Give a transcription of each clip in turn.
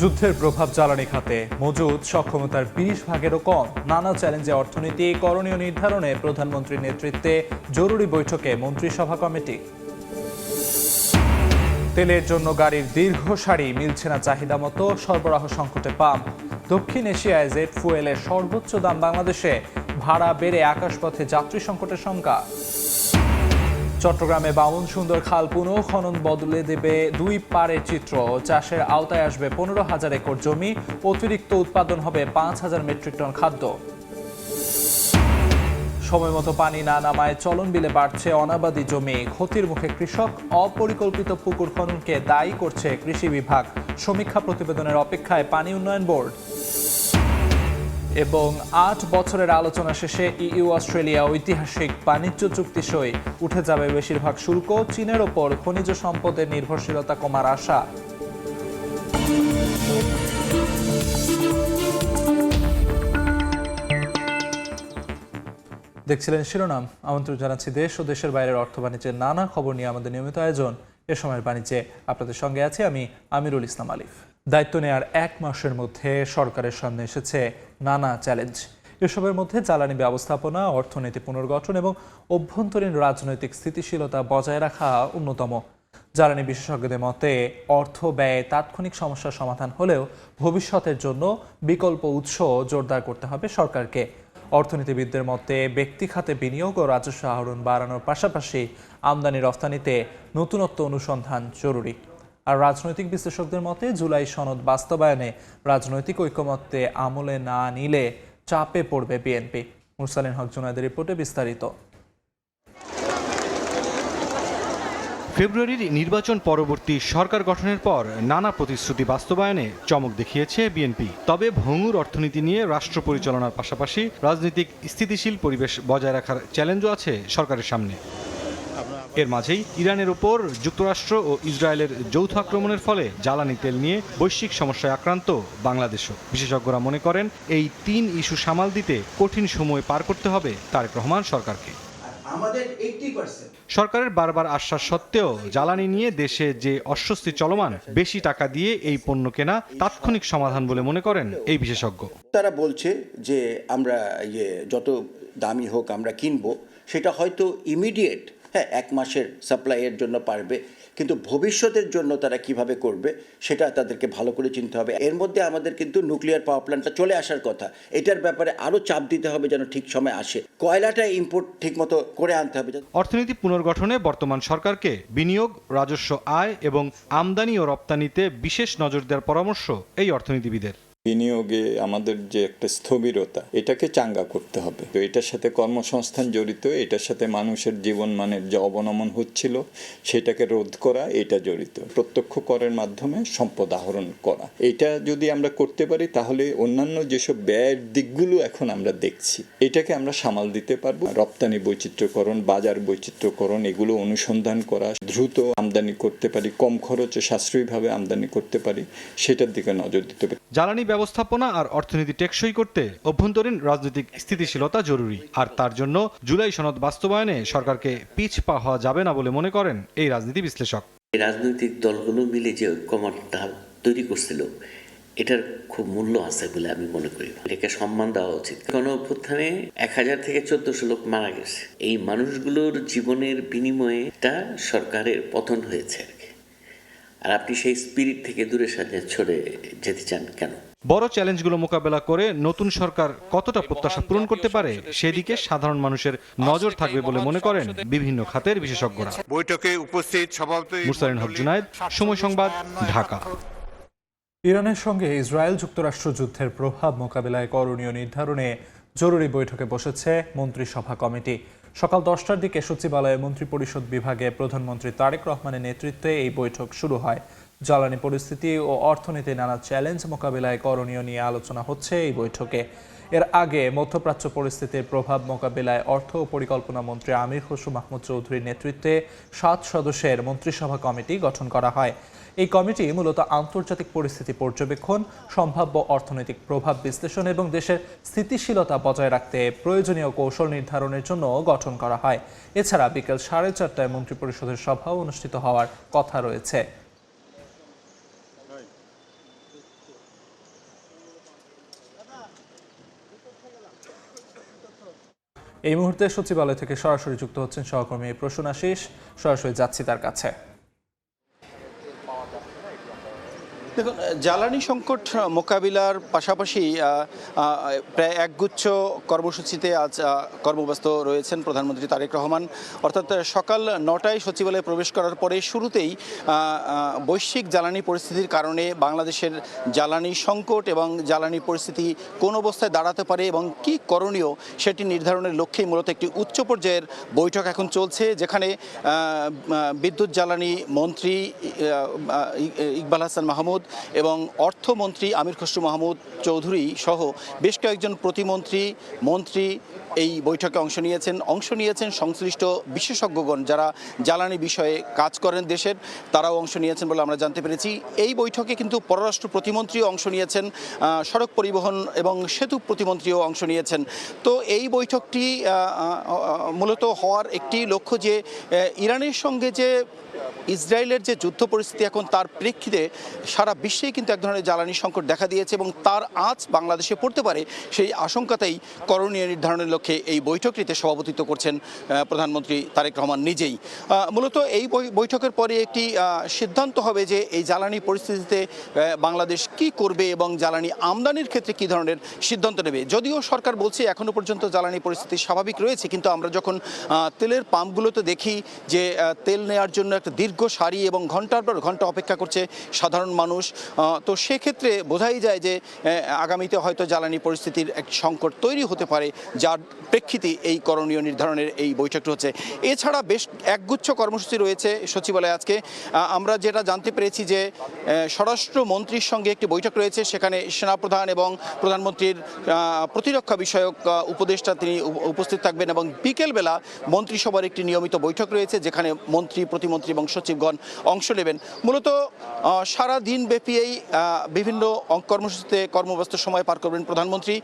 যুদ্ধের প্রভাব জ্বালানি খাতে মজুদ সক্ষমতার ২০ ভাগেরও কম। নানা চ্যালেঞ্জে অর্থনীতি করণীয় নির্ধারণে প্রধানমন্ত্রীর নেতৃত্বে জরুরি বৈঠকে মন্ত্রিসভা কমিটি। তেলের জন্য গাড়ির দীর্ঘ সারি, মিলছে না চাহিদা মতো, সরবরাহ সংকটে পাম্প। দক্ষিণ এশিয়ায় জেট ফুয়েলের সর্বোচ্চ দাম বাংলাদেশে, ভাড়া বেড়ে আকাশপথে যাত্রী সংকটের শঙ্কা। চট্টগ্রামে বামুন সুন্দর খাল পুনঃখনন বদলে দেবে দুই পাড়ের চিত্র। চাষের আওতায় আসবে ১৫,০০০ একর জমি, অতিরিক্ত উৎপাদন হবে ৫,০০০ মেট্রিক টন খাদ্য। সময় মতো পানি না নামায় চলন বিলে বাড়ছে অনাবাদি জমি, ক্ষতির মুখে কৃষক। অপরিকল্পিত পুকুর খননকে দায়ী করছে কৃষি বিভাগ। সমীক্ষা প্রতিবেদনের অপেক্ষায় পানি উন্নয়ন বোর্ড। এবং ৮ বছরের আলোচনা শেষে ইইউ অস্ট্রেলিয়া ঐতিহাসিক বাণিজ্য চুক্তি সই। উঠে যাবে বেশিরভাগ শুল্ক, চীনের ওপর খনিজ সম্পদের নির্ভরশীলতা কমার আশা। দেখছিলেন শিরোনাম। আমন্ত্রণ জানাচ্ছি দেশ ও দেশের বাইরের অর্থ বাণিজ্যের নানা খবর নিয়ে আমাদের নিয়মিত আয়োজন এ সময়ের বাণিজ্যে। আপনাদের সঙ্গে আছি আমি আমিরুল ইসলাম আলিফ। দায়িত্ব নেওয়ার ১ মাসের মধ্যে সরকারের সামনে এসেছে নানা চ্যালেঞ্জ। এসবের মধ্যে জ্বালানি ব্যবস্থাপনা, অর্থনীতি পুনর্গঠন এবং অভ্যন্তরীণ রাজনৈতিক স্থিতিশীলতা বজায় রাখা অন্যতম। জ্বালানি বিশেষজ্ঞদের মতে অর্থ ব্যয়ে তাৎক্ষণিক সমস্যার সমাধান হলেও ভবিষ্যতের জন্য বিকল্প উৎস জোরদার করতে হবে সরকারকে। অর্থনীতিবিদদের মতে ব্যক্তি খাতে বিনিয়োগ ও রাজস্ব আহরণ বাড়ানোর পাশাপাশি আমদানি রফতানিতে নতুনত্ব অনুসন্ধান জরুরি। আর রাজনৈতিক বিশ্লেষকদের মতে জুলাই সনদ বাস্তবায়নে রাজনৈতিক ঐকমত্যে আমলে না নিলে চাপে পড়বে বিএনপি। মুরসালিন হক জুনায়েদের রিপোর্টে বিস্তারিত। ফেব্রুয়ারির নির্বাচন পরবর্তী সরকার গঠনের পর নানা প্রতিশ্রুতি বাস্তবায়নে চমক দেখিয়েছে বিএনপি। তবে ভঙ্গুর অর্থনীতি নিয়ে রাষ্ট্র পরিচালনার পাশাপাশি রাজনৈতিক স্থিতিশীল পরিবেশ বজায় রাখার চ্যালেঞ্জও আছে সরকারের সামনে। এর মাঝেই ইরানের ওপর যুক্তরাষ্ট্র ও ইসরায়েলের যৌথ আক্রমণের ফলে জ্বালানি তেল নিয়ে বৈশ্বিক সমস্যায় আক্রান্ত বাংলাদেশও। বিশেষজ্ঞরা মনে করেন এই ৩ ইস্যু সামাল দিতে কঠিন সময় পার করতে হবে তারেক রহমান সরকারকে। সরকারের বারবার আশ্বাস সত্ত্বেও জ্বালানি নিয়ে দেশে যে অস্বস্তি চলমান, বেশি টাকা দিয়ে এই পণ্য কেনা তাৎক্ষণিক সমাধান বলে মনে করেন এই বিশেষজ্ঞ। তারা বলছে যে আমরা যত দামি হোক আমরা কিনবো, সেটা হয়তো ইমিডিয়েট ১ মাসের সাপ্লাইয়ের জন্য পারবে, কিন্তু ভবিষ্যতের জন্য তারা কিভাবে করবে সেটা তাদেরকে ভালো করে চিনতে হবে। এর মধ্যে আমাদের কিন্তু নিউক্লিয়ার পাওয়ার প্ল্যান্টটা চলে আসার কথা, এটার ব্যাপারে আরও চাপ দিতে হবে যেন ঠিক সময় আসে। কয়লাটা ইম্পোর্ট ঠিকমতো করে আনতে হবে। অর্থনীতি পুনর্গঠনে বর্তমান সরকারকে বিনিয়োগ, রাজস্ব আয় এবং আমদানি ও রপ্তানিতে বিশেষ নজর দেওয়ার পরামর্শ এই অর্থনীতিবিদের। বিনিয়োগে আমাদের যে একটা স্থবিরতা, এটাকে চাঙ্গা করতে হবে। তো এটার সাথে কর্মসংস্থান জড়িত, এটার সাথে মানুষের জীবনমানের যে অবনমন হচ্ছিল সেটাকে রোধ করা, এটা জড়িত। প্রত্যক্ষ করের মাধ্যমে সম্পদ আহরণ করা, এটা যদি আমরা করতে পারি তাহলে অন্যান্য যেসব ব্যয়ের দিকগুলো এখন আমরা দেখছি এটাকে আমরা সামাল দিতে পারবো। রপ্তানি বৈচিত্র্যকরণ, বাজার বৈচিত্র্যকরণ, এগুলো অনুসন্ধান করা, দ্রুত আমদানি করতে পারি, কম খরচে সাশ্রয়ীভাবে আমদানি করতে পারি, সেটার দিকে নজর দিতে পারি। জ্বালানি ব্যবস্থাপনা আর অর্থনীতি টেকসই করতে অভ্যন্তরীণ রাজনৈতিক স্থিতিশীলতা জরুরি। আর তার জন্য জুলাই সনদ বাস্তবায়নে সরকারকে পিছপা হওয়া যাবে না বলে মনে করেন এই রাজনীতি বিশ্লেষক। রাজনৈতিক দলগুলো মিলে যে ঐক্যমত্যটা তৈরি করছিল, এটার খুব মূল্য আছে বলে আমি মনে করি। এটাকে সম্মান দেওয়া উচিত। গণঅভ্যুত্থানে ১,০০০ থেকে ১৪০০ লোক মারা গেছে। এই মানুষগুলোর জীবনের বিনিময়ে এটা সরকারের পতন হয়েছে আর কি। আর আপনি সেই স্পিরিট থেকে দূরে সরে যেতে চান কেন? বড় চ্যালেঞ্জগুলো মোকাবেলা করে নতুন সরকার কতটা প্রত্যাশা পূরণ করতে পারে সেদিকে সাধারণ মানুষের নজর থাকবে বলে মনে করেন বিভিন্ন খাতের বিশেষজ্ঞরা। বৈঠকে উপস্থিত সভাপতি মুরসালিন হক জুনায়েদ, সময় সংবাদ, ঢাকা। ইরানের সঙ্গে ইসরায়েল যুক্তরাষ্ট্র যুদ্ধের প্রভাব মোকাবিলায় করণীয় নির্ধারণে জরুরি বৈঠকে বসেছে মন্ত্রিসভা কমিটি। সকাল ১০টার দিকে সচিবালয়ে মন্ত্রিপরিষদ বিভাগে প্রধানমন্ত্রী তারেক রহমানের নেতৃত্বে এই বৈঠক শুরু হয়। জ্বালানি পরিস্থিতি ও অর্থনীতির নানা চ্যালেঞ্জ মোকাবিলায় করণীয় নিয়ে আলোচনা হচ্ছে এই বৈঠকে। এর আগে মধ্যপ্রাচ্য পরিস্থিতির প্রভাব মোকাবিলায় অর্থ ও পরিকল্পনা মন্ত্রী আমির খসরু মাহমুদ চৌধুরীর নেতৃত্বে ৭ সদস্যের মন্ত্রিসভা কমিটি গঠন করা হয়। এই কমিটি মূলত আন্তর্জাতিক পরিস্থিতি পর্যবেক্ষণ, সম্ভাব্য অর্থনৈতিক প্রভাব বিশ্লেষণ এবং দেশের স্থিতিশীলতা বজায় রাখতে প্রয়োজনীয় কৌশল নির্ধারণের জন্য গঠন করা হয়। এছাড়া বিকেল 4:30টায় মন্ত্রিপরিষদের সভাও অনুষ্ঠিত হওয়ার কথা রয়েছে। এই মুহূর্তে সচিবালয় থেকে সরাসরি যুক্ত হচ্ছেন সহকর্মী প্রসূন আশিস। সরাসরি যাচ্ছি তার কাছে। দেখুন, জ্বালানি সংকট মোকাবিলার পাশাপাশি প্রায় একগুচ্ছ কর্মসূচিতে আজ কর্মব্যস্ত রয়েছেন প্রধানমন্ত্রী তারেক রহমান। অর্থাৎ সকাল 9টায় সচিবালয়ে প্রবেশ করার পরে শুরুতেই বৈশ্বিক জ্বালানি পরিস্থিতির কারণে বাংলাদেশের জ্বালানি সংকট এবং জ্বালানি পরিস্থিতি কোন অবস্থায় দাঁড়াতে পারে এবং কি করণীয় সেটি নির্ধারণের লক্ষ্যেই মূলত একটি উচ্চ পর্যায়ের বৈঠক এখন চলছে, যেখানে বিদ্যুৎ জ্বালানি মন্ত্রী ইকবাল হাসান মাহমুদ এবং অর্থমন্ত্রী আমির খসরু মাহমুদ চৌধুরী সহ বেশ কয়েকজন প্রতিমন্ত্রী মন্ত্রী এই বৈঠকে অংশ নিয়েছেন সংশ্লিষ্ট বিশেষজ্ঞগণ যারা জ্বালানি বিষয়ে কাজ করেন দেশের, তারাও অংশ নিয়েছেন বলে আমরা জানতে পেরেছি। এই বৈঠকে কিন্তু পররাষ্ট্র প্রতিমন্ত্রীও অংশ নিয়েছেন, সড়ক পরিবহন এবং সেতু প্রতিমন্ত্রীও অংশ নিয়েছেন। তো এই বৈঠকটি মূলত হওয়ার একটি লক্ষ্য যে ইরানের সঙ্গে যে ইসরায়েলের যে যুদ্ধ পরিস্থিতি এখন তার প্রেক্ষিতে সারা বিশ্বেই কিন্তু এক ধরনের জ্বালানি সংকট দেখা দিয়েছে এবং তার আঁচ বাংলাদেশে পড়তে পারে, সেই আশঙ্কাতেই করণীয় নির্ধারণের লক্ষ্যে এই বৈঠকটিতে সভাপতিত্ব করছেন প্রধানমন্ত্রী তারেক রহমান নিজেই। মূলত এই বৈঠকের পরে একটি সিদ্ধান্ত হবে যে এই জ্বালানি পরিস্থিতিতে বাংলাদেশ কি করবে এবং জ্বালানি আমদানির ক্ষেত্রে কি ধরনের সিদ্ধান্ত নেবে। যদিও সরকার বলছে এখনো পর্যন্ত জ্বালানি পরিস্থিতি স্বাভাবিক রয়েছে, কিন্তু আমরা যখন তেলের পাম্পগুলোতে দেখি যে তেল নেওয়ার জন্য একটা দীর্ঘ সারি এবং ঘন্টার পর ঘন্টা অপেক্ষা করছে সাধারণ মানুষ, তো সেক্ষেত্রে বোঝাই যায় যে আগামীতে হয়তো জ্বালানি পরিস্থিতির এক সংকট তৈরি হতে পারে, যার প্রেক্ষিতে এই করণীয় নির্ধারণের এই বৈঠকটি হচ্ছে। এছাড়া বেশ একগুচ্ছ কর্মসূচি রয়েছে সচিবালয়ে আজকে। আমরা যেটা জানতে পেরেছি যে স্বরাষ্ট্র মন্ত্রীর সঙ্গে একটি বৈঠক রয়েছে, সেখানে সেনাপ্রধান এবং প্রধানমন্ত্রীর প্রতিরক্ষা বিষয়ক উপদেষ্টা তিনি উপস্থিত থাকবেন এবং বিকেলবেলা মন্ত্রিসভার একটি নিয়মিত বৈঠক রয়েছে, যেখানে মন্ত্রী প্রতিমন্ত্রী এবং সচিবগণ অংশ নেবেন। মূলত সারা দিন ব্যাপী এই বিভিন্ন কর্মসূচিতে কর্মব্যস্ত সময় পার করবেন প্রধানমন্ত্রী।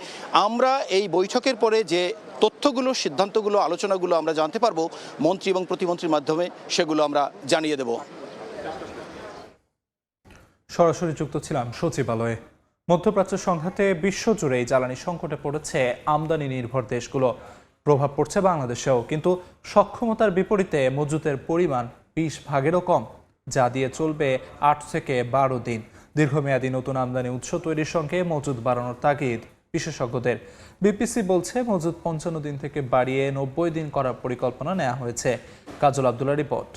আমরা এই বৈঠকের পরে যে তথ্যগুলো, সিদ্ধান্তগুলো, আলোচনাগুলো আমরা জানতে পারবো মন্ত্রী এবং প্রতিমন্ত্রীর মাধ্যমে, সেগুলো আমরা জানিয়ে দেব। সরাসরি যুক্ত ছিলাম সচিবালয়ে। মধ্যপ্রাচ্য সংঘাতে বিশ্বজুড়ে জ্বালানি সংকটে পড়েছে আমদানি নির্ভর দেশগুলো। প্রভাব পড়ছে বাংলাদেশেও, কিন্তু সক্ষমতার বিপরীতে মজুতের পরিমাণ 20 ভাগেরও কম, যা দিয়ে চলবে 8 থেকে 12 দিন। দীর্ঘমেয়াদী নতুন আমদানি উৎস তৈরির সঙ্গে মজুত বাড়ানোর তাগিদ বিশেষজ্ঞদের। বিপিসি বলছে মজুত 55 দিন থেকে বাড়িয়ে 90 দিন করার পরিকল্পনা নেওয়া হয়েছে। কাজল আব্দুল্লাহ রিপোর্ট।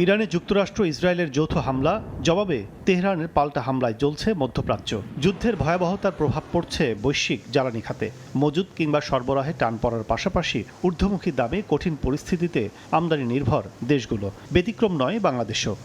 ইরানে যুক্তরাষ্ট্র ইসরায়েলের যৌথ হামলা জবাবে তেহরানের পাল্টা হামলায় জ্বলছে মধ্যপ্রাচ্য। যুদ্ধের ভয়াবহতার প্রভাব পড়ছে বৈশ্বিক জ্বালানি খাতে। মজুত কিংবা সরবরাহে টান পড়ার পাশাপাশি ঊর্ধ্বমুখী দামে কঠিন পরিস্থিতিতে আমদানি নির্ভর দেশগুলো। ব্যতিক্রম নয় বাংলাদেশও।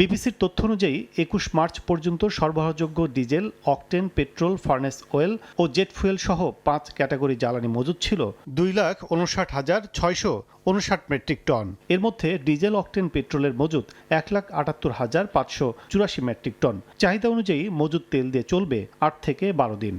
বিবিসির তথ্য অনুযায়ী 21 মার্চ পর্যন্ত সরবরাহযোগ্য diesel, octane, petrol, furnace oil ও জেট ফুয়েল সহ 5 ক্যাটাগরি জ্বালানি মজুত ছিল 2,59,659 মেট্রিক টন। এর মধ্যে ডিজেল, অকটেন, পেট্রোলের মজুত 1,78,584 মেট্রিক টন। চাহিদা অনুযায়ী মজুত তেল দিয়ে চলবে 8 থেকে 12 দিন।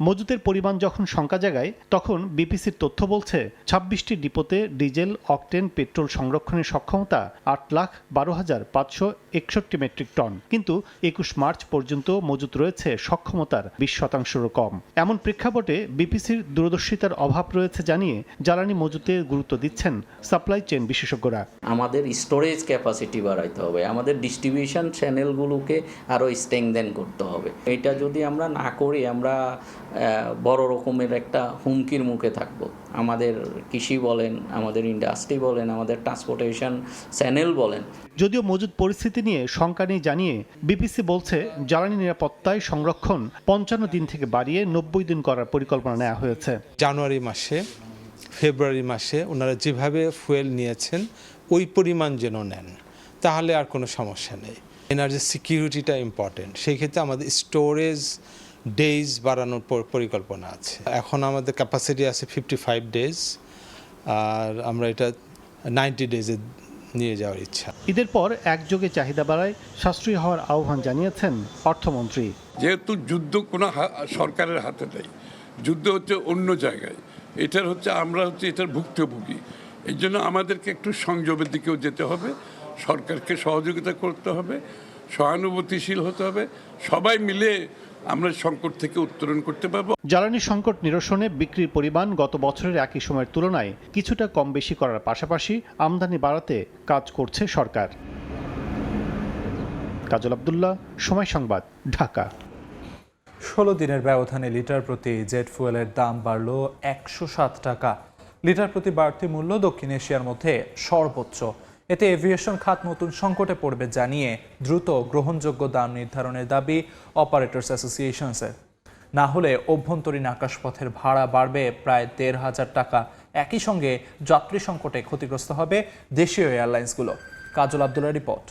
মজুতের পরিমাণ যখন শঙ্কা জাগায়, তখন বিপিসির তথ্য বলছে 26টি ডিপোতে ডিজেল, অকটেন, পেট্রোল সংরক্ষণের সক্ষমতা 8,12,561 মেট্রিক টন, কিন্তু 21 মার্চ পর্যন্ত মজুত রয়েছে সক্ষমতার 20%-রও কম। এমন প্রেক্ষাপটে বিপিসির দূরদর্শিতার অভাব রয়েছে জানিয়ে জ্বালানি মজুতে গুরুত্ব দিচ্ছেন সাপ্লাই চেইন বিশেষজ্ঞরা। আমাদের স্টোরেজ ক্যাপাসিটি বাড়াইতে হবে, আমাদের ডিস্ট্রিবিউশন চ্যানেলগুলোকে আরও স্ট্রেংথেন করতে হবে। এটা যদি আমরা না করি, আমরা বড় রকমের একটা হুমকির মুখে থাকবো। আমাদের কৃষি বলেন, আমাদের ইন্ডাস্ট্রি বলেন, আমাদের ট্রান্সপোর্টেশন চ্যানেল বলেন। যদিও মজুদ পরিস্থিতি নিয়ে শঙ্কা নেই জানিয়ে বিপিসি বলছে জ্বালানি নিরাপত্তায় সংরক্ষণ 55 দিন থেকে বাড়িয়ে 90 দিন করার পরিকল্পনা নেওয়া হয়েছে। জানুয়ারি মাসে, ফেব্রুয়ারি মাসে ওনারা যেভাবে ফুয়েল নিয়েছেন ওই পরিমাণ যেন নেন, তাহলে আর কোনো সমস্যা নেই। এনার্জি সিকিউরিটিটা ইম্পর্টেন্ট, সেই ক্ষেত্রে আমাদের স্টোরেজ ডেজ বাড়ানোর পরিকল্পনা আছে। এখন আমাদের ক্যাপাসিটি আছে 55 ডেজ, আর আমরা এটা 90 ডেজে নিয়ে যাওয়ার ইচ্ছা। ঈদের পর একযোগে চাহিদা বাড়ায় সাশ্রয়ী হওয়ার আহ্বান জানিয়েছেন অর্থমন্ত্রী। যেহেতু যুদ্ধ কোনো সরকারের হাতে নেই, যুদ্ধ হচ্ছে অন্য জায়গায়, আমরা এটার ভুক্তভোগী। এই জন্য আমাদেরকে একটু সংযমের দিকেও যেতে হবে, সরকারকে সহযোগিতা করতে হবে, সহানুভূতিশীল হতে হবে, সবাই মিলে আমরা সংকট থেকে উত্তরণ করতে পারবো। জ্বালানি সংকট নিরসনে বিক্রির পরিমাণ গত বছরের একই সময়ের তুলনায় কিছুটা কম বেশি করার পাশাপাশি আমদানি বাড়াতে কাজ করছে সরকার। কাজল আব্দুল্লাহ, সময় সংবাদ, ঢাকা। 16 দিনের ব্যবধানে লিটার প্রতি জেট ফুয়েলের দাম বাড়ল 107 টাকা। লিটার প্রতি বাড়তি মূল্য দক্ষিণ এশিয়ার মধ্যে সর্বোচ্চ। এতে এভিয়েশন খাত নতুন সংকটে পড়বে জানিয়ে দ্রুত গ্রহণযোগ্য দাম নির্ধারণের দাবি অপারেটরস অ্যাসোসিয়েশনসের। না হলে অভ্যন্তরীণ আকাশপথের ভাড়া বাড়বে প্রায় 1,500 টাকা। একই সঙ্গে যাত্রী সংকটে ক্ষতিগ্রস্ত হবে দেশীয় এয়ারলাইন্সগুলো। কাজল আব্দুল্লাহর রিপোর্ট।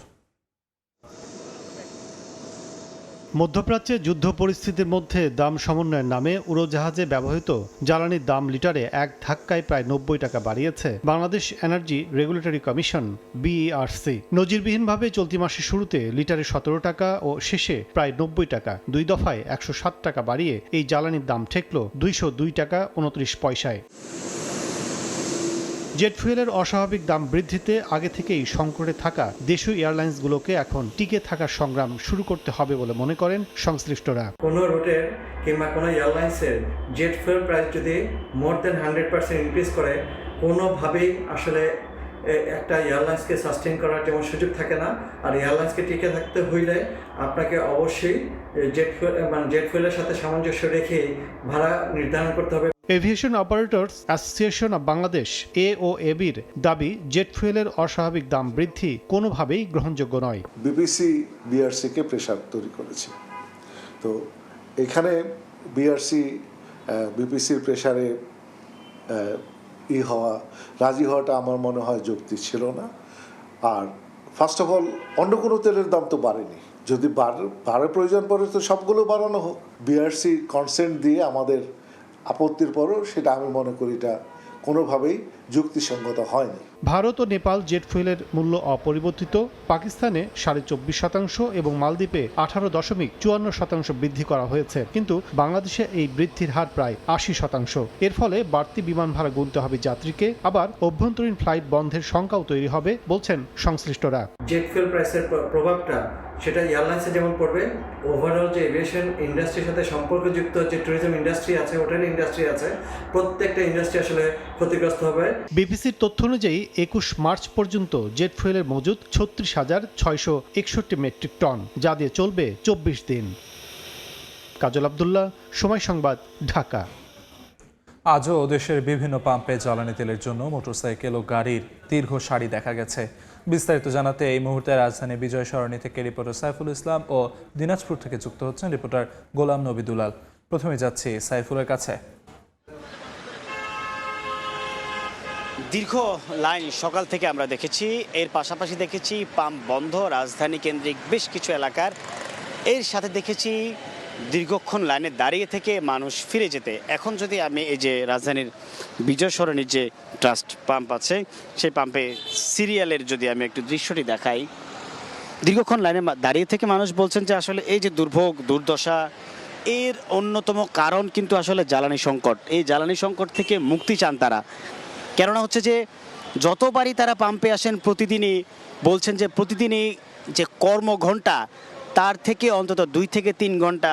মধ্যপ্রাচ্যে যুদ্ধ পরিস্থিতির মধ্যে দাম সমন্বয়ের নামে উড়োজাহাজে ব্যবহৃত জ্বালানির দাম লিটারে এক ধাক্কায় প্রায় 90 টাকা বাড়িয়েছে Bangladesh energy regulatory commission BERC। নজিরবিহীনভাবে চলতি মাসের শুরুতে লিটারে 17 টাকা ও শেষে প্রায় 90 টাকা, 2 দফায় 107 টাকা বাড়িয়ে এই জ্বালানির দাম ঠেকল 202 টাকা 29 পয়সায়। জেট ফুয়েলের অস্বাভাবিক দাম বৃদ্ধিতে আগে থেকেই সংকটে থাকা দেশীয় এয়ারলাইন্সগুলোকে এখন টিকে থাকার সংগ্রাম শুরু করতে হবে বলে মনে করেন সংশ্লিষ্টরা। কোনো রুটের কিংবা কোনো এয়ারলাইন্সের জেট ফুয়েল প্রাইস যদি মোর দেন 100% ইনক্রিজ করে, কোনোভাবেই আসলে একটা এয়ারলাইন্সকে সাস্টেইন করার যেমন সুযোগ থাকে না। আর এয়ারলাইন্সকে টিকে থাকতে হইলে আপনাকে অবশ্যই জেট ফুয়েলের সাথে সামঞ্জস্য রেখে ভাড়া নির্ধারণ করতে হবে। Aviation operators association of Bangladesh AOAB'র দাবি, জেট ফুয়েলের অস্বাভাবিক দাম বৃদ্ধি কোনোভাবেই গ্রহণযোগ্য নয়। বিপিসি বিআরসিকে প্রেশার তৈরি করেছে। তো এখানে বিপিসির প্রেশারে রাজি হওয়াটা আমার মনে হয় যুক্তি ছিল না। আর ফার্স্ট অফ অল অন্য কোনো তেলের দাম তো বাড়েনি। যদি বাড়ার প্রয়োজন পড়ে তো সবগুলো বাড়ানো হোক। বিআরসি কনসেন্ট দিয়ে আমাদের আপত্তির পরও সেটা আমি মনে করি এটা কোনোভাবেই যুক্তিসঙ্গত হয়নি। ভারত ও নেপাল জেট ফুয়েলের মূল্য অপরিবর্তিত, পাকিস্তানে 24.5% এবং মালদ্বীপে 18.54% বৃদ্ধি করা হয়েছে, কিন্তু বাংলাদেশে এই বৃদ্ধির হার প্রায় 80%। এর ফলে বাড়তি বিমান ভাড়া গুনতে হবে যাত্রীকে, আবার অভ্যন্তরীণ ফ্লাইট বন্ধের শঙ্কাও তৈরি হবে বলছেন সংশ্লিষ্টরা। জেট ফুয়েল প্রাইসের প্রভাবটা সেটা এয়ারলাইন্সে যেমন পড়বে, ওভারঅল যে এভিয়েশন ইন্ডাস্ট্রির সাথে সম্পর্কযুক্ত যে ট্যুরিজম ইন্ডাস্ট্রি আছে, হোটেল ইন্ডাস্ট্রি আছে, প্রত্যেকটা ইন্ডাস্ট্রি আসলে ক্ষতিগ্রস্ত হবে। বিবিসির তথ্য অনুযায়ী 21 মার্চ পর্যন্ত জেট ফুয়েলের মজুদ 36,661 মেট্রিক টন, যা দিয়ে চলবে 24 দিন। কাজল আব্দুল্লাহ, সময় সংবাদ, ঢাকা। আজও দেশের বিভিন্ন পাম্পে জ্বালানি তেলের জন্য মোটরসাইকেল ও গাড়ির দীর্ঘ সারি দেখা গেছে। বিস্তারিত জানাতে এই মুহূর্তে রাজধানী বিজয় সরণি থেকে রিপোর্টার সাইফুল ইসলাম ও দিনাজপুর থেকে যুক্ত হচ্ছেন রিপোর্টার গোলাম নবী দুলাল। প্রথমে যাচ্ছি সাইফুলের কাছে। দীর্ঘ লাইন সকাল থেকে আমরা দেখেছি, এর পাশাপাশি দেখেছি পাম্প বন্ধ রাজধানী কেন্দ্রিক বেশ কিছু এলাকার। এর সাথে দেখেছি দীর্ঘক্ষণ লাইনে দাঁড়িয়ে থেকে মানুষ ফিরে যেতে। এখন যদি আমি এই যে রাজধানীর বিজয় সরণির যে ট্রাস্ট পাম্প আছে, সেই পাম্পে সিরিয়ালের যদি আমি একটু দৃশ্যটি দেখাই, দীর্ঘক্ষণ লাইনে দাঁড়িয়ে থেকে মানুষ বলছেন যে আসলে এই যে দুর্ভোগ দুর্দশা, এর অন্যতম কারণ কিন্তু আসলে জ্বালানি সংকট। এই জ্বালানি সংকট থেকে মুক্তি চান তারা। কেননা হচ্ছে যে যতবারই তারা পাম্পে আসেন প্রতিদিনই বলছেন যে প্রতিদিনই যে কর্মঘণ্টা তার থেকে অন্তত 2 থেকে 3 ঘন্টা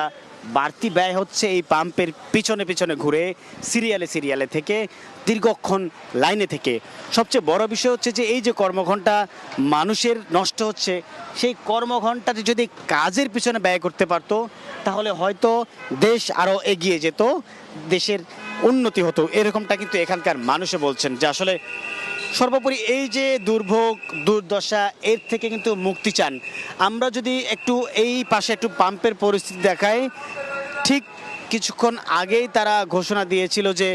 বাড়তি ব্যয় হচ্ছে এই পাম্পের পিছনে পিছনে ঘুরে সিরিয়ালে থেকে দীর্ঘক্ষণ লাইনে থেকে। সবচেয়ে বড় বিষয় হচ্ছে যে এই যে কর্মঘণ্টা মানুষের নষ্ট হচ্ছে, সেই কর্মঘণ্টাটি যদি কাজের পিছনে ব্যয় করতে পারতো তাহলে হয়তো দেশ আরও এগিয়ে যেত, দেশের উন্নতি হতো। এরকমটা কিন্তু এখানকার মানুষে বলছেন যে আসলে সর্বোপরি এই যে দুর্ভোগ দুর্দশা, এর থেকে কিন্তু মুক্তি চান। আমরা যদি একটু এই পাশে একটু পাম্পের পরিস্থিতি দেখাই, ঠিক কিছুক্ষণ আগেই তারা ঘোষণা দিয়েছিল যে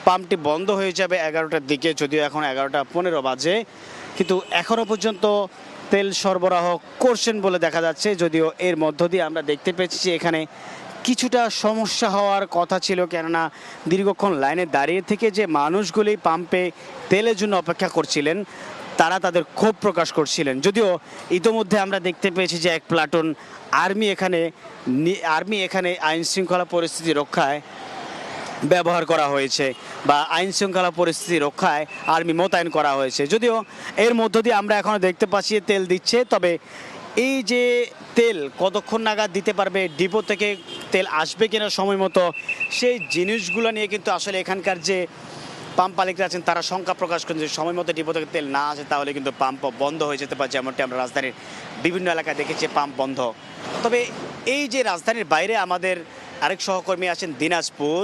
পাম্পটি বন্ধ হয়ে যাবে 11টার দিকে, যদিও এখন 11:15 বাজে, কিন্তু এখনও পর্যন্ত তেল সরবরাহ করছেন বলে দেখা যাচ্ছে। যদিও এর মধ্য দিয়ে আমরা দেখতে পেয়েছি যে এখানে কিছুটা সমস্যা হওয়ার কথা ছিল, কেননা দীর্ঘক্ষণ লাইনে দাঁড়িয়ে থেকে যে মানুষগুলি পাম্পে তেলের জন্য অপেক্ষা করছিলেন তারা তাদের ক্ষোভ প্রকাশ করছিলেন। যদিও ইতোমধ্যে আমরা দেখতে পেয়েছি যে এক প্লাটুন আর্মি এখানে আইন শৃঙ্খলা পরিস্থিতি রক্ষায় ব্যবহার করা হয়েছে বা আইন শৃঙ্খলা পরিস্থিতি রক্ষায় আর্মি মোতায়েন করা হয়েছে। যদিও এর মধ্য দিয়ে আমরা এখনও দেখতে পাচ্ছি তেল দিচ্ছে, তবে এই যে তেল কতক্ষণ নাগাদ দিতে পারবে, ডিপো থেকে তেল আসবে কিনা সময় মতো, সেই জিনিসগুলো নিয়ে কিন্তু আসলে এখানকার যে পাম্প মালিকরা আছেন তারা শঙ্কা প্রকাশ করেন যে সময় মতো ডিপো থেকে তেল না আসে তাহলে কিন্তু পাম্প বন্ধ হয়ে যেতে পারে, যেমনটি আমরা রাজধানীর বিভিন্ন এলাকায় দেখেছি পাম্প বন্ধ। তবে এই যে রাজধানীর বাইরে আমাদের আরেক সহকর্মী আছেন দিনাজপুর,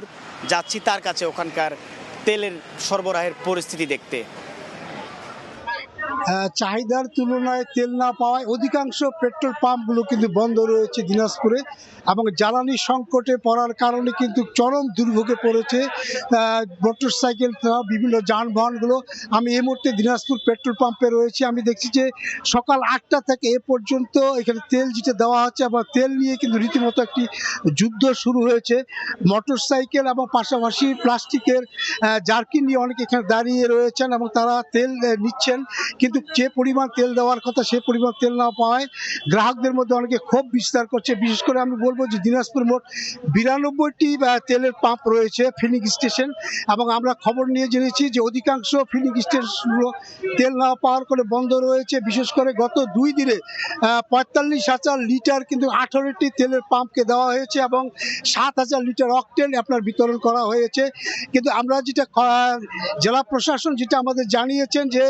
যাচ্ছি তার কাছে ওখানকার তেলের সরবরাহের পরিস্থিতি দেখতে। চাহিদার তুলনায় তেল না পাওয়ায় অধিকাংশ পেট্রোল পাম্পগুলো কিন্তু বন্ধ রয়েছে দিনাজপুরে, এবং জ্বালানি সংকটে পড়ার কারণে কিন্তু চরম দুর্ভোগে পড়েছে মোটর সাইকেল বিভিন্ন যানবাহনগুলো। আমি এই মুহূর্তে দিনাজপুর পেট্রোল পাম্পে রয়েছি। আমি দেখছি যে সকাল 8টা থেকে এ পর্যন্ত এখানে তেল যেটা দেওয়া হচ্ছে, এবং তেল নিয়ে কিন্তু রীতিমতো একটি যুদ্ধ শুরু হয়েছে। মোটর সাইকেল এবং পাশাপাশি প্লাস্টিকের জার্কিন নিয়ে অনেকে এখানে দাঁড়িয়ে রয়েছেন এবং তারা তেল নিচ্ছেন, কিন্তু যে পরিমাণ তেল দেওয়ার কথা সে পরিমাণ তেল না পাওয়ায় গ্রাহকদের মধ্যে অনেকে ক্ষোভ বিস্তার করছে। বিশেষ করে আমি বলবো যে দিনাজপুর মোট 92টি তেলের পাম্প রয়েছে, ফিলিং স্টেশন, এবং আমরা খবর নিয়ে জেনেছি যে অধিকাংশ ফিলিং স্টেশনগুলো তেল না পাওয়ার করে বন্ধ রয়েছে। বিশেষ করে গত 2 দিনে 45,000 লিটার কিন্তু 18টি তেলের পাম্পকে দেওয়া হয়েছে এবং 7,000 লিটার অকটেন আপনার বিতরণ করা হয়েছে। কিন্তু আমরা যেটা জেলা প্রশাসন যেটা আমাদের জানিয়েছেন যে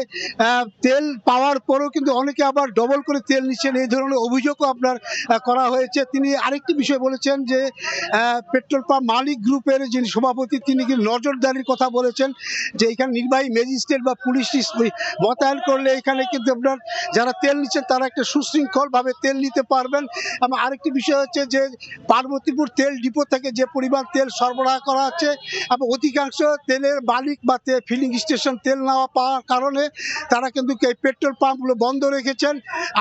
তেল পাওয়ার পরেও কিন্তু অনেকে আবার ডবল করে তেল নিচ্ছেন, এই ধরনের অভিযোগও আপনার করা হয়েছে। তিনি আরেকটি বিষয় বলেছেন যে পেট্রোল পাম্প মালিক গ্রুপের যিনি সভাপতি তিনি কিন্তু নজরদারির কথা বলেছেন, যে এখানে নির্বাহী ম্যাজিস্ট্রেট বা পুলিশ মোতায়েন করলে এখানে কিন্তু আপনার যারা তেল নিচ্ছেন তারা একটা সুশৃঙ্খলভাবে তেল নিতে পারবেন। এবং আরেকটি বিষয় হচ্ছে যে পার্বতীপুর তেল ডিপো থেকে যে পরিমাণ তেল সরবরাহ করা হচ্ছে এবং অধিকাংশ তেলের মালিক বা ফিলিং স্টেশন তেল না পাওয়ার কারণে তারা কিন্তু এই পেট্রোল পাম্পগুলো বন্ধ রেখেছেন।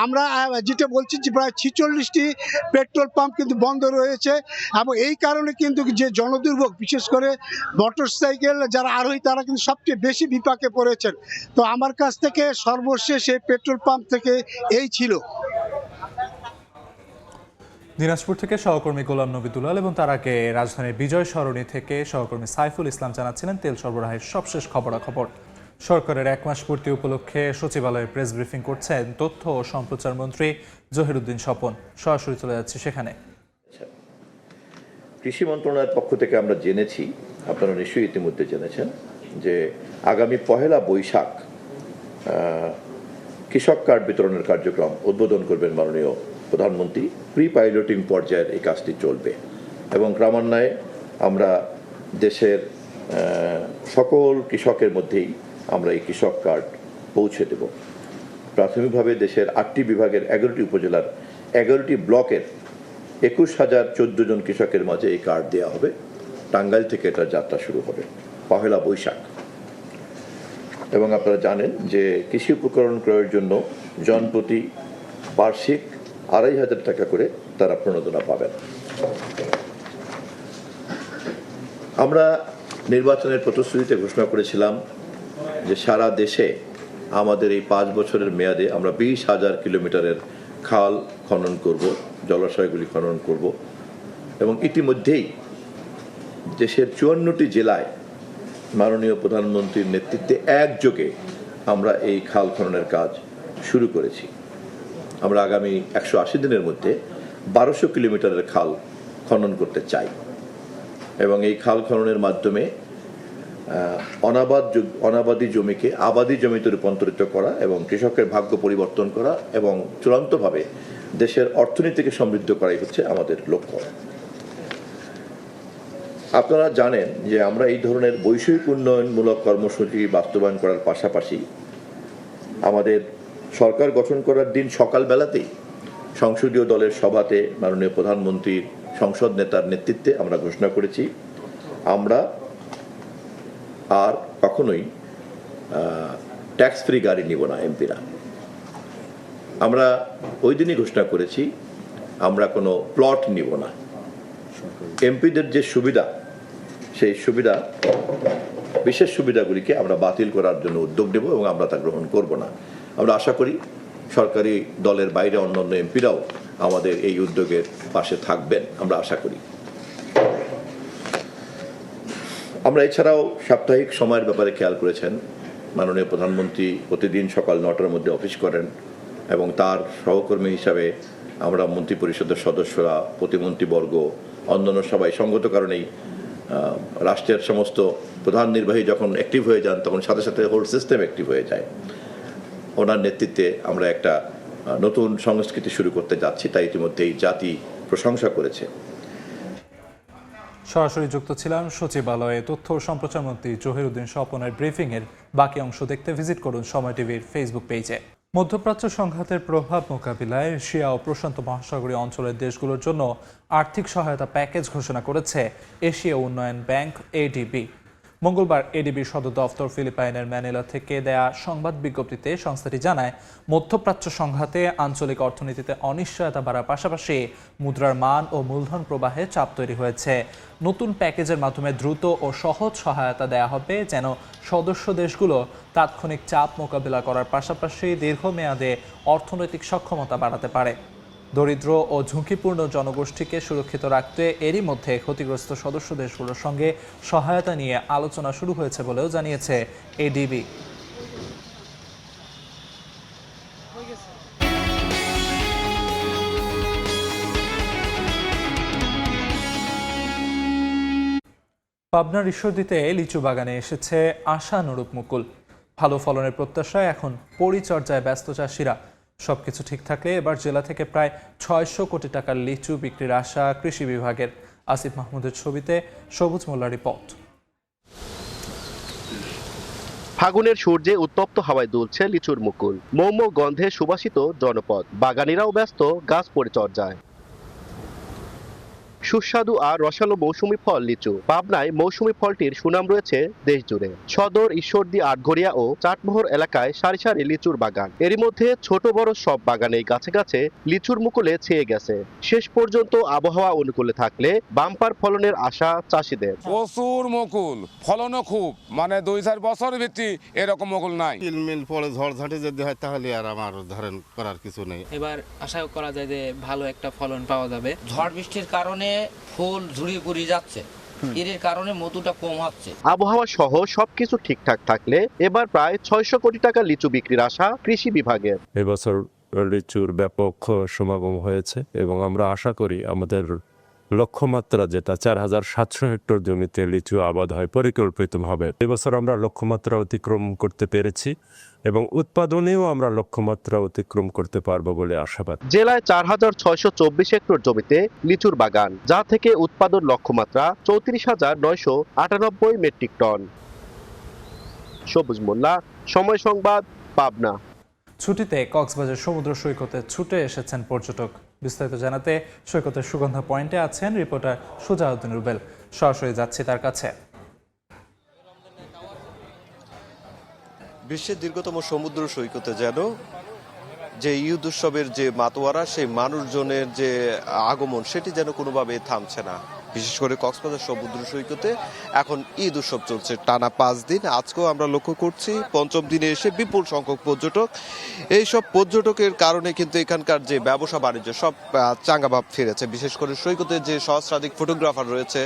আমরা যেটা বলছি যে প্রায় 46টি পেট্রোল পাম্প কিন্তু বন্ধ রয়েছে এবং এই কারণে কিন্তু যে জনদুর্ভোগ, বিশেষ করে মোটর সাইকেল যারা আরোহী তারা কিন্তু সবচেয়ে বেশি বিপাকে পড়েছেন। তো আমার কাছ থেকে সর্বশেষ এই পেট্রোল পাম্প থেকে এই ছিল। দিনাজপুর থেকে সহকর্মী গোলাম নবী দুলাল এবং তার আগে রাজধানীর বিজয় সরণি থেকে সহকর্মী সাইফুল ইসলাম জানাচ্ছিলেন তেল সরবরাহের সবশেষ খবরাখবর। সরকারের 1 মাস পূর্তি উপলক্ষে সচিবালয়ে প্রেস ব্রিফিং করছেন তথ্য ও সম্প্রচার মন্ত্রী জহিরুদ্দিন স্বপন। সরাসরি চলে যাচ্ছে সেখানে। কৃষি মন্ত্রণালয়ের পক্ষ থেকে আমরা জেনেছি, আপনারা নিশ্চয়ই ইতিমধ্যে জেনেছেন, যে আগামী 1 বৈশাখ কৃষক কার্ড বিতরণের কার্যক্রম উদ্বোধন করবেন মাননীয় প্রধানমন্ত্রী। প্রি পাইলটিং পর্যায়ের এই কাজটি চলবে এবং ক্রমান্বয়ে আমরা দেশের সকল কৃষকের মধ্যেই আমরা এই কৃষক কার্ড পৌঁছে দেব। প্রাথমিকভাবে দেশের 8টি বিভাগের 11টি উপজেলার 11টি ব্লকের 21,014 জন কৃষকের মাঝে এই কার্ড দেওয়া হবে। টাঙ্গাইল থেকে এটার যাত্রা শুরু হবে 1 বৈশাখ। এবং আপনারা জানেন যে কৃষি উপকরণ ক্রয়ের জন্য জনপ্রতি বার্ষিক 2,500 টাকা করে তারা প্রণোদনা পাবেন। আমরা নির্বাচনের প্রতিশ্রুতিতে ঘোষণা করেছিলাম যে সারা দেশে আমাদের এই 5 বছরের মেয়াদে আমরা 20,000 কিলোমিটারের খাল খনন করব, জলাশয়গুলি খনন করব এবং ইতিমধ্যেই দেশের 54টি জেলায় মাননীয় প্রধানমন্ত্রীর নেতৃত্বে একযোগে আমরা এই খাল খননের কাজ শুরু করেছি। আমরা আগামী 180 দিনের মধ্যে 1200 কিলোমিটারের খাল খনন করতে চাই এবং এই খাল খননের মাধ্যমে অনাবাদি জমিকে আবাদি জমিতে রূপান্তরিত করা এবং কৃষকের ভাগ্য পরিবর্তন করা এবং চূড়ান্তভাবে দেশের অর্থনীতিকে সমৃদ্ধ করাই হচ্ছে আমাদের লক্ষ্য। আপনারা জানেন যে আমরা এই ধরনের বৈষয়িক উন্নয়নমূলক কর্মসূচি বাস্তবায়ন করার পাশাপাশি আমাদের সরকার গঠন করার দিন সকালবেলাতেই সংসদীয় দলের সভাতে মাননীয় প্রধানমন্ত্রীর সংসদ নেতার নেতৃত্বে আমরা ঘোষণা করেছি আমরা আর কখনোই ট্যাক্স ফ্রি গাড়ি নিব না এমপিরা। আমরা ওই দিনই ঘোষণা করেছি আমরা কোনো প্লট নিব না। এমপিদের যে সুবিধা সেই সুবিধা বিশেষ সুবিধাগুলিকে আমরা বাতিল করার জন্য উদ্যোগ নেব এবং আমরা তা গ্রহণ করব না। আমরা আশা করি সরকারি দলের বাইরে অন্যান্য এমপিরাও আমাদের এই উদ্যোগের পাশে থাকবেন, আমরা আশা করি। আমরা এছাড়াও সাপ্তাহিক সময়ের ব্যাপারে খেয়াল করেছেন, মাননীয় প্রধানমন্ত্রী প্রতিদিন সকাল 9টার মধ্যে অফিস করেন এবং তার সহকর্মী হিসাবে আমরা মন্ত্রিপরিষদের সদস্যরা, প্রতিমন্ত্রীবর্গ, অন্যান্য সবাই সঙ্গত কারণেই রাষ্ট্রের সমস্ত প্রধান নির্বাহী যখন অ্যাক্টিভ হয়ে যান তখন সাথে সাথে হোল সিস্টেম অ্যাক্টিভ হয়ে যায়। ওনার নেতৃত্বে আমরা একটা নতুন সংস্কৃতি শুরু করতে যাচ্ছি, তাই ইতিমধ্যেই জাতি প্রশংসা করেছে। সরাসরি যুক্ত ছিলাম সচিবালয়ে তথ্য ও সম্প্রচার মন্ত্রী জহিরুদ্দিন স্বপনের ব্রিফিংয়ের বাকি অংশ দেখতে ভিজিট করুন সময় টিভির ফেসবুক পেজে। মধ্যপ্রাচ্য সংঘাতের প্রভাব মোকাবিলায় এশিয়া ও প্রশান্ত মহাসাগরীয় অঞ্চলের দেশগুলোর জন্য আর্থিক সহায়তা প্যাকেজ ঘোষণা করেছে এশীয় উন্নয়ন ব্যাংক এডিবি। মঙ্গলবার এডিবির সদর দফতর ফিলিপাইনের ম্যানিলা থেকে দেয়া সংবাদ বিজ্ঞপ্তিতে সংস্থাটি জানায়, মধ্যপ্রাচ্য সংঘাতে আঞ্চলিক অর্থনীতিতে অনিশ্চয়তা বাড়ার পাশাপাশি মুদ্রার মান ও মূলধন প্রবাহে চাপ তৈরি হয়েছে। নতুন প্যাকেজের মাধ্যমে দ্রুত ও সহজ সহায়তা দেয়া হবে, যেন সদস্য দেশগুলো তাৎক্ষণিক চাপ মোকাবিলা করার পাশাপাশি দীর্ঘমেয়াদে অর্থনৈতিক সক্ষমতা বাড়াতে পারে। দরিদ্র ও ঝুঁকিপূর্ণ জনগোষ্ঠীকে সুরক্ষিত রাখতে এরই মধ্যে ক্ষতিগ্রস্ত সদস্য দেশগুলোর সঙ্গে সহায়তা নিয়ে আলোচনা শুরু হয়েছে বলেও জানিয়েছে এডিবি। পাবনার ঈশ্বরদীতে লিচু বাগানে এসেছে আশানুরূপ মুকুল। ভালো ফলনের প্রত্যাশায় এখন পরিচর্যায় ব্যস্ত চাষিরা। সবকিছু ঠিক থাকলে এবার জেলা থেকে প্রায় 600 কোটি টাকার লিচু বিক্রির আশা কৃষি বিভাগের। আসিফ মাহমুদের ছবিতে সবুজ মোল্লার রিপোর্ট। ফাগুনের সূর্যে উত্তপ্ত হাওয়ায় দুলছে লিচুর মুকুল। মৌম গন্ধে সুবাসিত জনপদ, বাগানিরাও ব্যস্ত গাছ পরিচর্যায়। সুস্বাদু আর রসালো মৌসুমি ফল লিচু। পাবনায় মৌসুমি ফলটির সুনাম রয়েছে দেশ জুড়ে। সদর, ঈশ্বরদী, আটঘরিয়া ও চাটমোহর এলাকায় সারি সারি লিচুর বাগান। এরই মধ্যে ছোট বড় সব বাগানেই গাছে গাছে লিচুর মুকুলে ছেয়ে গেছে। শেষ পর্যন্ত আবহাওয়া অনুকূলে থাকলে বাম্পার ফলনের আশা চাষিদের। প্রচুর মুকুল, ফলনও খুব, মানে 2-4 বছর ভিত্তি এরকম মুকুল নাই। কিলমিল পরে ঝড়ঝাঁটে যদি হয় তাহলে আর আমার ধরেন করার কিছু নেই। এবার আশা করা যায় যে ভালো একটা ফলন পাওয়া যাবে। ঝড় বৃষ্টির কারণে ফুল ঝুড়িয়ে পড়ে যাচ্ছে, এর কারণে মধুটা কম হচ্ছে। আবহাওয়া সহ সবকিছু ঠিকঠাক থাকলে এবার প্রায় 600 কোটি টাকা লিচু বিক্রির আশা কৃষি বিভাগের। এবছর লিচুর ব্যাপক সমাগম হয়েছে এবং আমরা আশা করি আমাদের লক্ষ্যমাত্রা যেটা 4700 হেক্টর জমিতে লিচু আবাদ হয় পরিকল্পিতভাবে, এবছর আমরা লক্ষ্যমাত্রা অতিক্রম করতে পেরেছি এবং উৎপাদনেও আমরা লক্ষ্যমাত্রা অতিক্রম করতে পারবো বলে আশাবাদ। জেলায় 4624 হেক্টর জমিতে লিচুর বাগান, যা থেকে উৎপাদন লক্ষ্যমাত্রা 34,998 মেট্রিক টন। সবুজ মোল্লা, সময় সংবাদ, পাবনা। ছুটিতে কক্সবাজার সমুদ্র সৈকতে ছুটে এসেছেন পর্যটক। বিস্তারিত জানাতে সৈকতের সুগন্ধা পয়েন্টে আছেন রিপোর্টার সুজাউদ্দিন রুবেল। সরাসরি যাচ্ছি তার কাছে। বিশ্বের দীর্ঘতম সমুদ্র সৈকতে যেন যে ঈদ উৎসবের যে মাতোয়ারা, সেই মানুষজনের যে আগমন, সেটি যেন কোনোভাবে থামছে না। বিশেষ করে কক্সবাজার সমুদ্র সৈকতে এখন ঈদ উৎসব চলছে টানা 5 দিন। আজকেও আমরা লক্ষ্য করছি 5ম দিনে এসে বিপুল সংখ্যক পর্যটক। এইসব পর্যটকের কারণে কিন্তু এখানকার যে ব্যবসা বাণিজ্য সব চাঙ্গাভাব ফিরেছে। বিশেষ করে সৈকতে যে সহস্রাধিক ফটোগ্রাফার রয়েছে,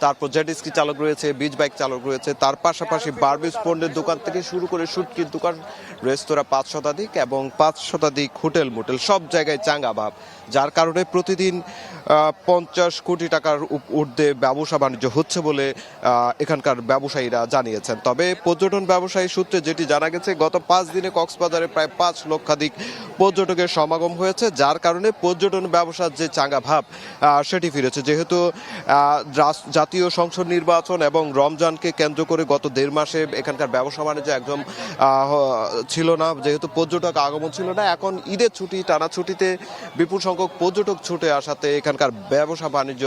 তারপর জেট স্কি চালক রয়েছে, বিচ বাইক চালক রয়েছে, তার পাশাপাশি বারবিস পণ্যের দোকান থেকে শুরু করে শুটকির দোকান, রেস্তোরাঁ 5 শতাধিক এবং 5 শতাধিক হোটেল মোটেল, সব জায়গায় চাঙ্গাভাব। যার কারণে প্রতিদিন 50 কোটি টাকার ঊর্ধ্বে ব্যবসা বাণিজ্য হচ্ছে বলে এখানকার ব্যবসায়ীরা জানিয়েছেন। তবে পর্যটন ব্যবসায়ী সূত্রে যেটি জানা গেছে, গত 5 দিনে কক্সবাজারে প্রায় 5 লক্ষাধিক পর্যটকের সমাগম হয়েছে, যার কারণে পর্যটন ব্যবসার যে চাঙ্গা ভাব সেটি ফিরেছে। যেহেতু জাতীয় সংসদ নির্বাচন এবং রমজানকে কেন্দ্র করে গত 1.5 মাসে এখানকার ব্যবসা বাণিজ্য একদম ছিল না, যেহেতু পর্যটক আগমন ছিল না, এখন ঈদের ছুটি, টানা ছুটিতে বিপুল সংখ্যক পর্যটক ছুটে আসাতে এখানকার ব্যবসা বাণিজ্য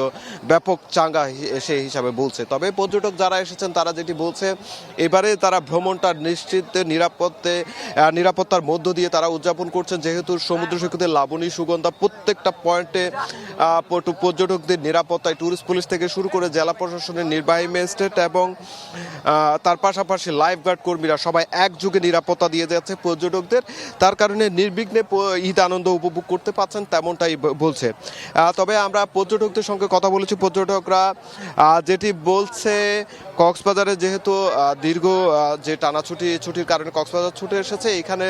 ব্যাপক চাঙ্গা সে হিসাবে বলছে। তবে পর্যটক যারা এসেছেন তারা যেটি বলছে, এবারে তারা ভ্রমণটা নিশ্চিত নিরাপত্তার মধ্য দিয়ে তারা উদযাপন করছেন। যেহেতু সমুদ্র সৈকতের লাবণী সুগন্ধা প্রত্যেকটা পয়েন্টে পর্যটকদের নিরাপত্তায় ট্যুরিস্ট পুলিশ থেকে শুরু করে জেলা জেলা প্রশাসনের নির্বাহী ম্যাজিস্ট্রেট এবং তার পাশাপাশি লাইফগার্ড কর্মীরা সবাই একযোগে নিরাপত্তা দিয়ে যাচ্ছে পর্যটকদের, তার কারণে নির্বিঘ্নে ঈদ আনন্দ উপভোগ করতে পারছেন তেমনটাই বলছে। তবে আমরা পর্যটকদের সঙ্গে কথা বলেছি, পর্যটকরা যেটি বলছে কক্সবাজারে যেহেতু দীর্ঘ যে টানা ছুটির কারণে কক্সবাজার ছুটে এসেছে, এখানে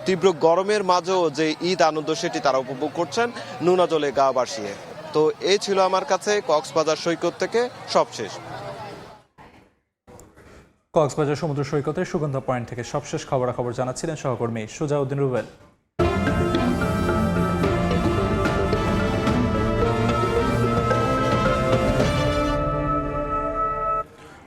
তীব্র গরমের মাঝেও যে ঈদ আনন্দ সেটি তারা উপভোগ করছেন নোনা জলে গা ভাসিয়ে। তো এই ছিল আমার কাছে কক্সবাজার সৈকত থেকে সবশেষ। কক্সবাজার সমুদ্র সৈকতের সুগন্ধা পয়েন্ট থেকে সবশেষ খবরাখবর জানাচ্ছিলেন সহকর্মী সুজাউদ্দিন রুবেল।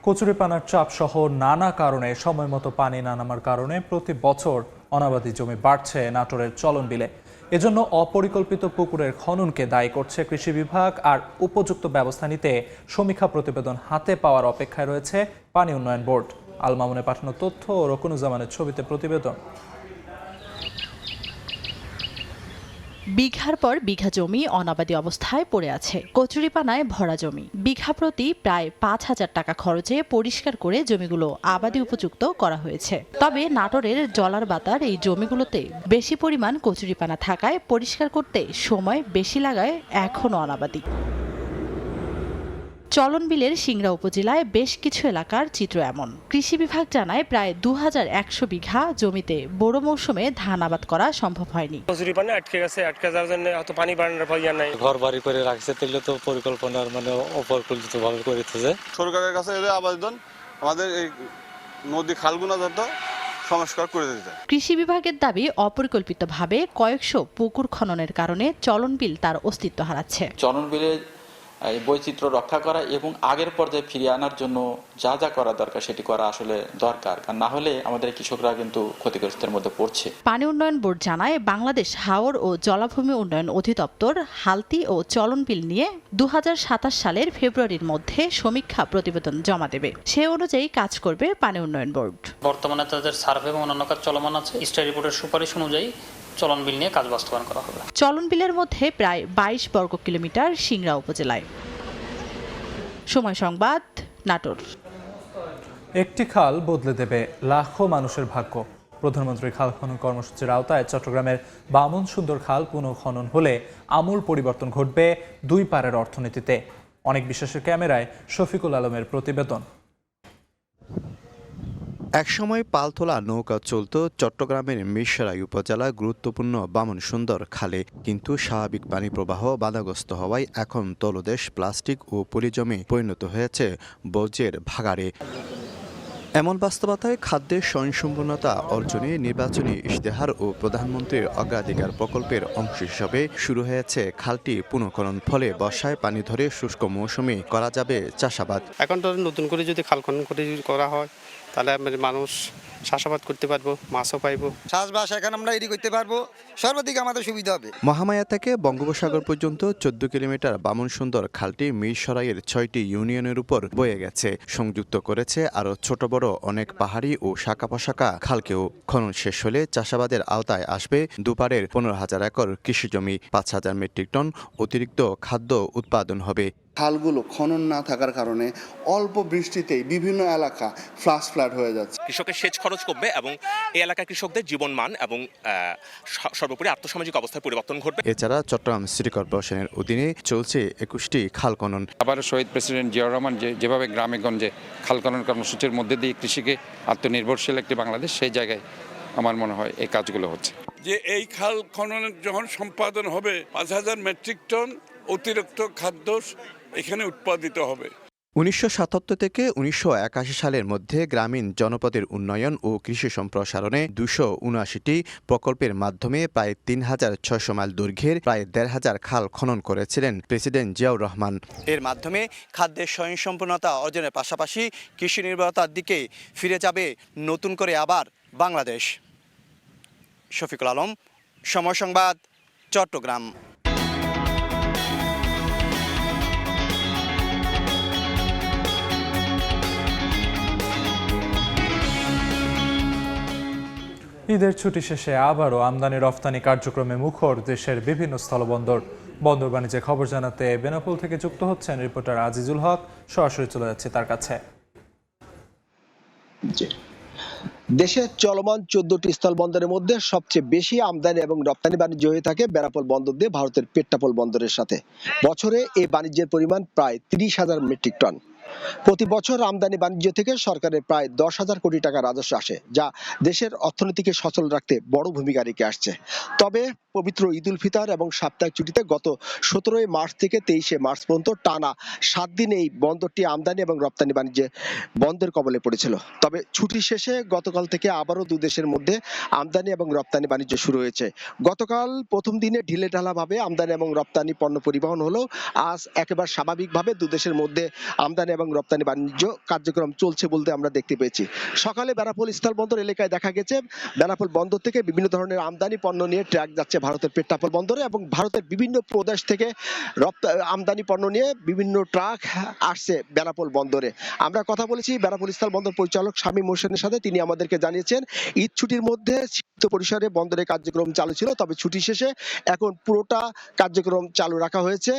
কচুরিপানার চাপ সহ নানা কারণে সময় মতো পানি না নামার কারণে প্রতি বছর অনাবাদি জমি বাড়ছে নাটোরের চলন বিলে। এজন্য অপরিকল্পিত পুকুরের খননকে দায়ী করছে কৃষি বিভাগ, আর উপযুক্ত ব্যবস্থা নিতে সমীক্ষা প্রতিবেদন হাতে পাওয়ার অপেক্ষায় রয়েছে পানি উন্নয়ন বোর্ড। আল মামুনে পাঠানো তথ্য ও রকুনুজ্জামানের ছবিতে প্রতিবেদন। বিঘার পর বিঘা জমি অনাবাদি অবস্থায় পড়ে আছে। কচুরিপানায় ভরা জমি, বিঘা প্রতি প্রায় ৫,০০০ টাকা খরচে পরিষ্কার করে জমিগুলো আবাদি উপযুক্ত করা হয়েছে। তবে নাটোরের জলার বাতার এই জমিগুলোতে বেশি পরিমাণ কচুরিপানা থাকায় পরিষ্কার করতে সময় বেশি লাগায় এখনও অনাবাদি। চলন বিলের সিংড়া উপজেলায় বেশ কিছু এলাকার চিত্র এমন। কৃষি বিভাগ জানায় প্রায় ২১০০ বিঘা জমিতে বড় মৌসুমে ধান আবাদ করা সম্ভব হয়নি। কচুরিপানা আটকে যাওয়ার জন্য অত পানি বাড়ানোর প্রয়োজন নাই। ঘর বাড়ি করে রাখছে, তাহলে তো পরিকল্পনার অপরিকল্পিত ভাবে করেছে। সরকারের কাছে আবেদন আমাদের এই নদী খালগুনা যত সংস্কার করে দিতে। কৃষি বিভাগের দাবি অপরিকল্পিতভাবে কয়েকশো পুকুর খননের কারণে চলন বিল তার অস্তিত্ব হারাচ্ছে। চলন বিলে বৈচিত্র্য রক্ষা করা এবং আগের পর্যায়ে ফিরিয়ে আনার জন্য যা যা করা দরকার সেটি করা আসলে দরকার, কারণ না হলে আমাদের কৃষকরা কিন্তু ক্ষতিগ্রস্তের মধ্যে পড়ছে। পানি উন্নয়ন বোর্ড জানায় বাংলাদেশ হাওর ও জলাভূমি উন্নয়ন অধিদপ্তর হালতি ও চলন বিল নিয়ে ২০২৭ সালের ফেব্রুয়ারির মধ্যে সমীক্ষা প্রতিবেদন জমা দেবে। সে অনুযায়ী কাজ করবে পানি উন্নয়ন বোর্ড। বর্তমানে তাদের সার্ভে এবং অন্যান্য কাজ চলমান আছে। স্টাডি রিপোর্টের সুপারিশ অনুযায়ী চলন বিল নিয়ে কাজ বাস্তবায়ন করা হবে। চলন বিলের মধ্যে প্রায় ২২ বর্গ কিলোমিটার সিংড়া উপজেলায়। সময় সংবাদ, নাটোর। একটি খাল বদলে দেবে লাখো মানুষের ভাগ্য। প্রধানমন্ত্রীর খাল খনন কর্মসূচির আওতায় চট্টগ্রামের বামন সুন্দর খাল পুনঃখনন হলে আমূল পরিবর্তন ঘটবে দুই পারের অর্থনীতিতে। অনেক বিশ্বাসের ক্যামেরায় শফিকুল আলমের প্রতিবেদন। একসময় পালতোলা নৌকা চলত চট্টগ্রামের মিরসরাই উপজেলা গুরুত্বপূর্ণ বামন সুন্দর খালে, কিন্তু স্বাভাবিক পানি প্রবাহ বাধাগ্রস্ত হওয়ায় এখন তলদেশ প্লাস্টিক ও পলিজমে পরিণত হয়েছে বর্জ্যের ভাগাড়ে। এমন বাস্তবতায় খাদ্যের স্বয়ংসম্পূর্ণতা অর্জনে নির্বাচনী ইশতেহার ও প্রধানমন্ত্রীর অগ্রাধিকার প্রকল্পের অংশ হিসেবে শুরু হয়েছে খালটি পুনঃখনন। ফলে বর্ষায় পানি ধরে শুষ্ক মৌসুমে করা যাবে চাষাবাদ। এখন তো নতুন করে যদি খাল খনন করে করা হয় তাহলে মানুষ চাষাবাদ করতে পারবো, মাছও পাইবো, চাষবাস এখন আমরা এটি করতে পারবো, সর্বাধিক আমাদের সুবিধা হবে। মহামায়া থেকে বঙ্গোপসাগর পর্যন্ত ১৪ কিলোমিটার বামন সুন্দর খালটি মিরসরাইয়ের ৬টি ইউনিয়নের উপর বয়ে গেছে। সংযুক্ত করেছে আরও ছোট বড় অনেক পাহাড়ি ও শাখা প্রশাখা খালকেও। খনন শেষ হলে চাষাবাদের আওতায় আসবে দুপারের ১৫,০০০ একর কৃষিজমি, ৫,০০০ মেট্রিক টন অতিরিক্ত খাদ্য উৎপাদন হবে। খালগুলো খনন না থাকার কারণে অল্প বৃষ্টিতেই বিভিন্ন এলাকা ফ্লাড হয়ে যাচ্ছে। কৃষকের সেচ খরচ কমবে এবং এই এলাকার কৃষকদের জীবনমান এবং সর্বোপরি আর্থসামাজিক অবস্থার পরিবর্তন ঘটবে। এছাড়া চট্টগ্রাম সিটি কর্পোরেশনের অধীনে চলছে ২১টি খাল খনন। আবার শহীদ প্রেসিডেন্ট জিয়াউর রহমান যেভাবে গ্রামে গঞ্জে খাল খনন কর্মসূচির মধ্যে দিয়ে কৃষিকে আত্মনির্ভরশীল একটি বাংলাদেশ, সেই জায়গায় আমার মনে হয় এই কাজগুলো হচ্ছে। যে এই খাল খননের যখন সম্পাদন হবে ৫,০০০ মেট্রিক টন অতিরিক্ত খাদ্য এখানে উৎপাদিত হবে। ১৯৭৭ থেকে ১৯৮১ সালের মধ্যে গ্রামীণ জনপদের উন্নয়ন ও কৃষি সম্প্রসারণে ২৭৯টি প্রকল্পের মাধ্যমে প্রায় ৩,৬০০ মাইল দৈর্ঘ্যের প্রায় ১,৫০০ খাল খনন করেছিলেন প্রেসিডেন্ট জিয়াউর রহমান। এর মাধ্যমে খাদ্যের স্বয়ংসম্পূর্ণতা অর্জনের পাশাপাশি কৃষি নির্ভরতার দিকে ফিরে যাবে নতুন করে আবার বাংলাদেশ। শফিকুল আলম, সময় সংবাদ, চট্টগ্রাম। ঈদের ছুটি শেষে আবারও আমদানি রফতানি কার্যক্রমে মুখর দেশের বিভিন্ন স্থলবন্দর। বন্দর বাণিজ্যে খবর জানাতে বেনাপোল থেকে যুক্ত হচ্ছেন রিপোর্টার আজিজুল হক। সরাসরি চলে যাচ্ছে তার কাছে। দেশের চলমান 14টি স্থলবন্দরের মধ্যে সবচেয়ে বেশি আমদানি এবং রপ্তানি বাণিজ্য হয়ে থাকে বেনাপোল বন্দর দিয়ে ভারতের পেট্টাপোল বন্দরের সাথে। বছরে এই বাণিজ্যের পরিমাণ প্রায় 30,000 মেট্রিক টন। প্রতি বছর আমদানি বাণিজ্য থেকে সরকারের প্রায় 10,000 কোটি টাকা রাজস্ব আসে, যা দেশের অর্থনীতিকে সচল রাখতে বড় ভূমিকা রেখে আসছে। তবে পবিত্র ঈদ উল ফিতর এবং সাপ্তাহিক ছুটিতে গত 17 মার্চ থেকে 23 মার্চ পর্যন্ত টানা 7 দিন এই বন্দরটি আমদানি এবং রপ্তানি বাণিজ্যে বন্ধের কবলে পড়েছিল। তবে ছুটি শেষে গতকাল থেকে আবারও দুই দেশের মধ্যে আমদানি এবং রপ্তানি বাণিজ্য শুরু হয়েছে। গতকাল প্রথম দিনে ঢিলে ঢালাভাবে আমদানি এবং রপ্তানি পণ্য পরিবহন হলেও আজ একেবারে স্বাভাবিকভাবে দুই দেশের মধ্যে আমদানি এবং রপ্তানি বাণিজ্য কার্যক্রম চলছে বলতে আমরা দেখতে পেয়েছি। সকালে বেনাপোল স্থলবন্দর এলাকায় দেখা গেছে বেনাপোল বন্দর থেকে বিভিন্ন ধরনের আমদানি পণ্য নিয়ে ট্রাক যাচ্ছে ভারতের পেট্টাপোল বন্দরে, এবং ভারতের বিভিন্ন প্রদেশ থেকে আমদানি পণ্য নিয়ে বিভিন্ন ট্রাক আসছে বেনাপোল বন্দরে। আমরা কথা বলেছি বেনাপোল স্থলবন্দর পরিচালক শামীম হোসেনের সাথে। তিনি আমাদেরকে জানিয়েছেন ঈদ ছুটির মধ্যে সীমিত পরিসরে বন্দরে কার্যক্রম চালু ছিল, তবে ছুটি শেষে এখন পুরোটা কার্যক্রম চালু রাখা হয়েছে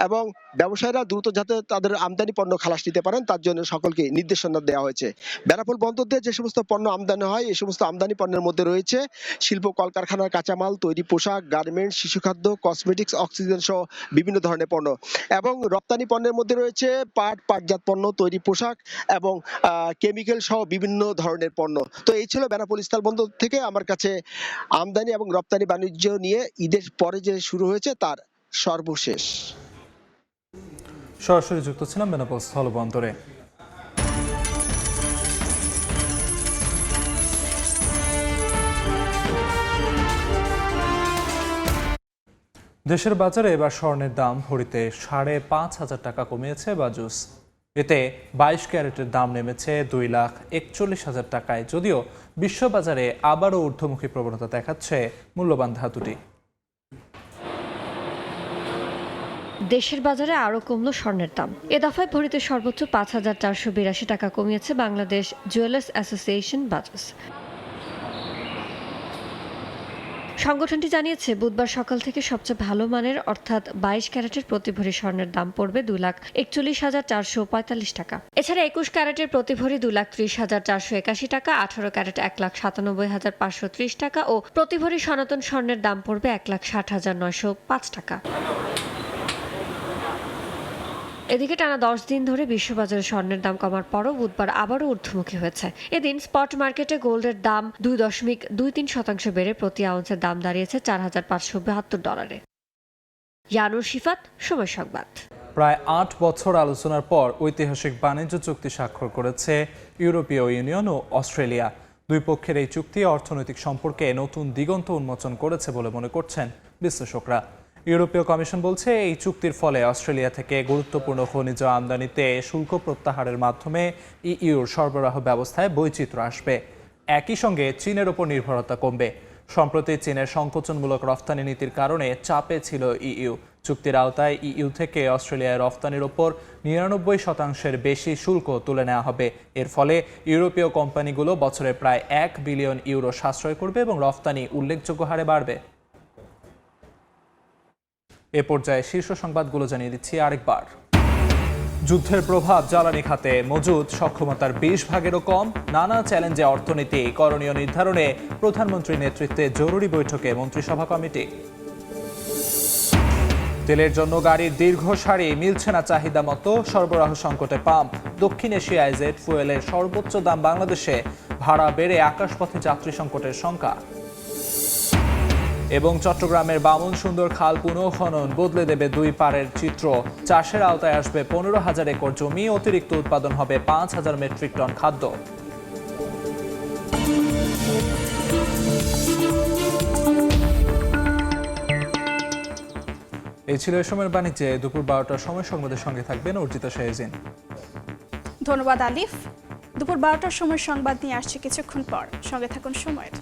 এবং ব্যবসায়ীরা দ্রুত যাতে তাদের আমদানি পণ্য খালাস নিতে পারেন তার জন্য সকলকে নির্দেশনা দেওয়া হয়েছে। বেনাপোল বন্দর দিয়ে যে সমস্ত পণ্য আমদানি হয় এই সমস্ত আমদানি পণ্যের মধ্যে রয়েছে শিল্প কলকারখানার কাঁচামাল, তৈরি পোশাক, গার্মেন্টস, শিশুখাদ্য, কসমেটিক্স, অক্সিজেন সহ বিভিন্ন ধরনের পণ্য, এবং রপ্তানি পণ্যের মধ্যে রয়েছে পাটজাত পণ্য, তৈরি পোশাক এবং কেমিক্যাল সহ বিভিন্ন ধরনের পণ্য। তো এই ছিল বেনাপোল স্থলবন্দর থেকে আমার কাছে আমদানি এবং রপ্তানি বাণিজ্য নিয়ে ঈদের পরে যে শুরু হয়েছে তার সর্বশেষ। সরাসরি যুক্ত ছিলাম বেনাপোল স্থলবন্দরে। দেশের বাজারে এবার স্বর্ণের দাম ভরিতে 5,500 টাকা কমিয়েছে বাজুস। এতে 22 ক্যারেটের দাম নেমেছে 2,41,000 টাকায়। যদিও বিশ্ববাজারে আবারও ঊর্ধ্বমুখী প্রবণতা দেখাচ্ছে মূল্যবান ধাতুটি। দেশের বাজারে আরও কমল স্বর্ণের দাম। এ দফায় ভরিতে সর্বোচ্চ 5,482 টাকা কমিয়েছে বাংলাদেশ জুয়েলার্স অ্যাসোসিয়েশন বাজুস। সংগঠনটি জানিয়েছে বুধবার সকাল থেকে সবচেয়ে ভালো মানের অর্থাৎ 22 ক্যারেটের প্রতি ভরি স্বর্ণের দাম পড়বে 2,41,445 টাকা। এছাড়া 21 ক্যারেটের প্রতি ভরি 2,30,481 টাকা, 18 ক্যারেট 1,97,530 টাকা ও প্রতি ভরি সনাতন স্বর্ণের দাম পড়বে 1,60,905 টাকা। এদিকে টানা 10 দিন ধরে বিশ্ববাজারে স্বর্ণের দাম কমার পরও বুধবার আবারও ঊর্ধ্বমুখী হয়েছে। এদিন স্পট মার্কেটে গোল্ডের দাম 2.23% বেড়ে প্রতি আউন্সের দাম দাঁড়িয়েছে $4,572। ইয়ানুর শিফাত, সময় সংবাদ। প্রায় 8 বছর আলোচনার পর ঐতিহাসিক বাণিজ্য চুক্তি স্বাক্ষর করেছে ইউরোপীয় ইউনিয়ন ও অস্ট্রেলিয়া। দুই পক্ষের এই চুক্তি অর্থনৈতিক সম্পর্কে নতুন দিগন্ত উন্মোচন করেছে বলে মনে করছেন বিশ্লেষকরা। ইউরোপীয় কমিশন বলছে এই চুক্তির ফলে অস্ট্রেলিয়া থেকে গুরুত্বপূর্ণ খনিজ আমদানিতে শুল্ক প্রত্যাহারের মাধ্যমে ইইউর সরবরাহ ব্যবস্থায় বৈচিত্র্য আসবে। একই সঙ্গে চীনের ওপর নির্ভরতা কমবে। সম্প্রতি চীনের সংকোচনমূলক রফতানি নীতির কারণে চাপে ছিল ইইউ। চুক্তির আওতায় ইইউ থেকে অস্ট্রেলিয়ায় রফতানির ওপর 99% বেশি শুল্ক তুলে নেওয়া হবে। এর ফলে ইউরোপীয় কোম্পানিগুলো বছরে প্রায় 1 বিলিয়ন ইউরো সাশ্রয় করবে এবং রফতানি উল্লেখযোগ্য হারে বাড়বে। এ পর্যায়ে শীর্ষ সংবাদগুলো জানিয়ে দিচ্ছি আরেকবার। যুদ্ধের প্রভাব জ্বালানি খাতে মজুদ সক্ষমতার 20 ভাগেরও কম। নানা চ্যালেঞ্জে অর্থনীতি করণীয় নির্ধারণে প্রধানমন্ত্রীর নেতৃত্বে জরুরি বৈঠকে মন্ত্রিসভা কমিটি। তেলের জন্য গাড়ির দীর্ঘ সারি, মিলছে না চাহিদা মতো, সরবরাহ সংকটে পাম্প। দক্ষিণ এশিয়ায় জেট ফুয়েলের সর্বোচ্চ দাম বাংলাদেশে, ভাড়া বেড়ে আকাশপথে যাত্রী সংকটের শঙ্কা। এবং চট্টগ্রামের বামন সুন্দর খাল পুনঃখনন বদলে দেবে দুই পাড়ের চিত্র। চাষের আওতায় আসবে 15,000 একর জমি, অতিরিক্ত উৎপাদন হবে 5,000 মেট্রিক টন খাদ্য। এই ছিল এ সময়ের বাণিজ্যে। দুপুর 12টার সময় সংবাদের সঙ্গে থাকবেন অর্জিতা শাহজিন। ধন্যবাদ আলিফ। দুপুর 12টার সময় সংবাদ নিয়ে আসছে কিছুক্ষণ পর, সঙ্গে থাকুন সময়ের।